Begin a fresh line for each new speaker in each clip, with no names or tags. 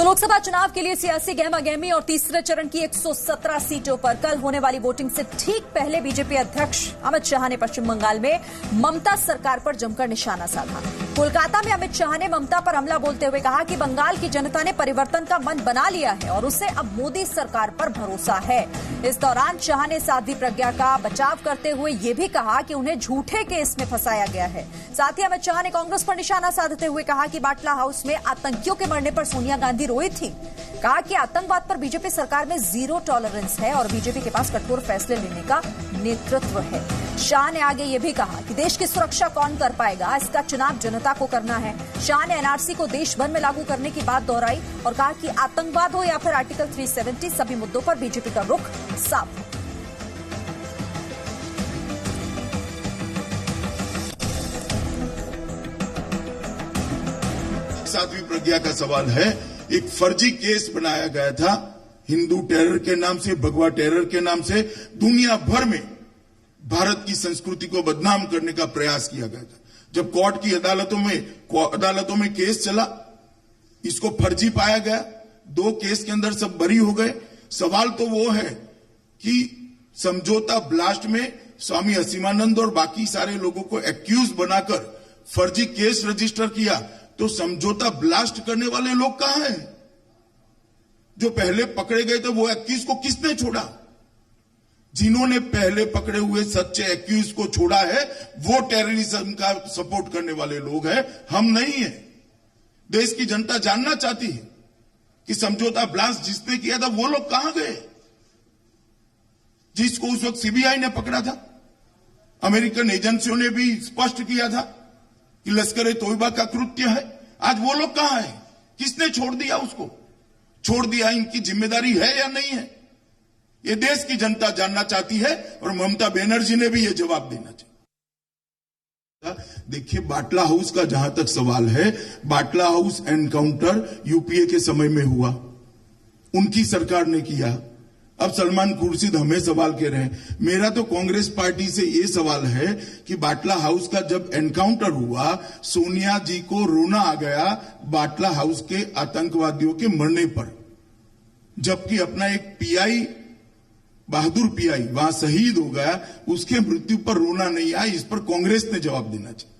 तो लोकसभा चुनाव के लिए सियासी गहमागहमी और तीसरे चरण की 117 सीटों पर कल होने वाली वोटिंग से ठीक पहले बीजेपी अध्यक्ष अमित शाह ने पश्चिम बंगाल में ममता सरकार पर जमकर निशाना साधा। कोलकाता में अमित शाह ने ममता पर हमला बोलते हुए कहा कि बंगाल की जनता ने परिवर्तन का मन बना लिया है और उसे अब मोदी सरकार पर भरोसा है। इस दौरान शाह ने साध्वी प्रज्ञा का बचाव करते हुए यह भी कहा कि उन्हें झूठे केस में फंसाया गया है। साथ ही अमित शाह ने कांग्रेस पर निशाना साधते हुए कहा कि बाटला हाउस में आतंकियों के मरने पर सोनिया गांधी रोई थी। कहा कि आतंकवाद पर बीजेपी सरकार में जीरो टॉलरेंस है और बीजेपी के पास कठोर फैसले लेने का नेतृत्व है। शाह ने आगे ये भी कहा कि देश की सुरक्षा कौन कर पाएगा, इसका चुनाव जनता को करना है। शाह ने एनआरसी को देश भर में लागू करने की बात दोहराई और कहा कि आतंकवाद हो या फिर आर्टिकल 370 सभी मुद्दों पर बीजेपी का रुख साफ है।
साध्वी प्रज्ञा का सवाल है, एक फर्जी केस बनाया गया था हिंदू टेरर के नाम से, भगवा टेरर के नाम से। दुनिया भर में भारत की संस्कृति को बदनाम करने का प्रयास किया गया था। जब कोर्ट की अदालतों में केस चला, इसको फर्जी पाया गया। 2 केस के अंदर सब बरी हो गए। सवाल तो वो है कि समझौता ब्लास्ट में स्वामी असीमानंद और बाकी सारे लोगों को एक्यूज बनाकर फर्जी केस रजिस्टर किया, तो समझौता ब्लास्ट करने वाले लोग कहां हैं? जो पहले पकड़े गए थे वो एक्यूज को किसने छोड़ा? जिन्होंने पहले पकड़े हुए सच्चे एक्यूज को छोड़ा है वो टेररिज्म का सपोर्ट करने वाले लोग हैं, हम नहीं हैं। देश की जनता जानना चाहती है कि समझौता ब्लास्ट जिसने किया था वो लोग कहां गए, जिसको उस वक्त सीबीआई ने पकड़ा था। अमेरिकन एजेंसियों ने भी स्पष्ट किया था कि लश्कर-ए-तोयबा का कृत्य है। आज वो लोग कहां हैं? किसने छोड़ दिया उसको? छोड़ दिया, इनकी जिम्मेदारी है या नहीं है? ये देश की जनता जानना चाहती है और ममता बनर्जी ने भी ये जवाब देना चाहिए। देखिए, बाटला हाउस का जहां तक सवाल है, बाटला हाउस एनकाउंटर यूपीए के समय में हुआ, उनकी सरकार ने किया। अब सलमान खुर्शीद हमें सवाल कह रहे हैं। मेरा तो कांग्रेस पार्टी से यह सवाल है कि बाटला हाउस का जब एनकाउंटर हुआ, सोनिया जी को रोना आ गया बाटला हाउस के आतंकवादियों के मरने पर, जबकि अपना एक पीआई, बहादुर पीआई वहां शहीद हो गया, उसके मृत्यु पर रोना नहीं आया। इस पर कांग्रेस ने जवाब देना चाहिए।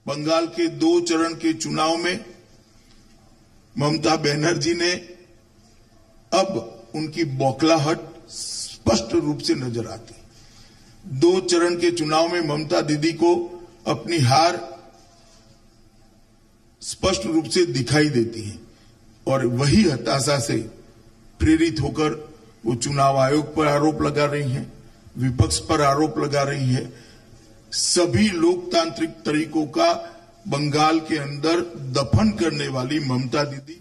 बंगाल के 2 चरण के चुनाव में ममता बनर्जी ने, अब उनकी बौखलाहट स्पष्ट रूप से नजर आती। 2 चरण के चुनाव में ममता दीदी को अपनी हार स्पष्ट रूप से दिखाई देती है और वही हताशा से प्रेरित होकर वो चुनाव आयोग पर आरोप लगा रही हैं, विपक्ष पर आरोप लगा रही है। सभी लोकतांत्रिक तरीकों का बंगाल के अंदर दफन करने वाली ममता दीदी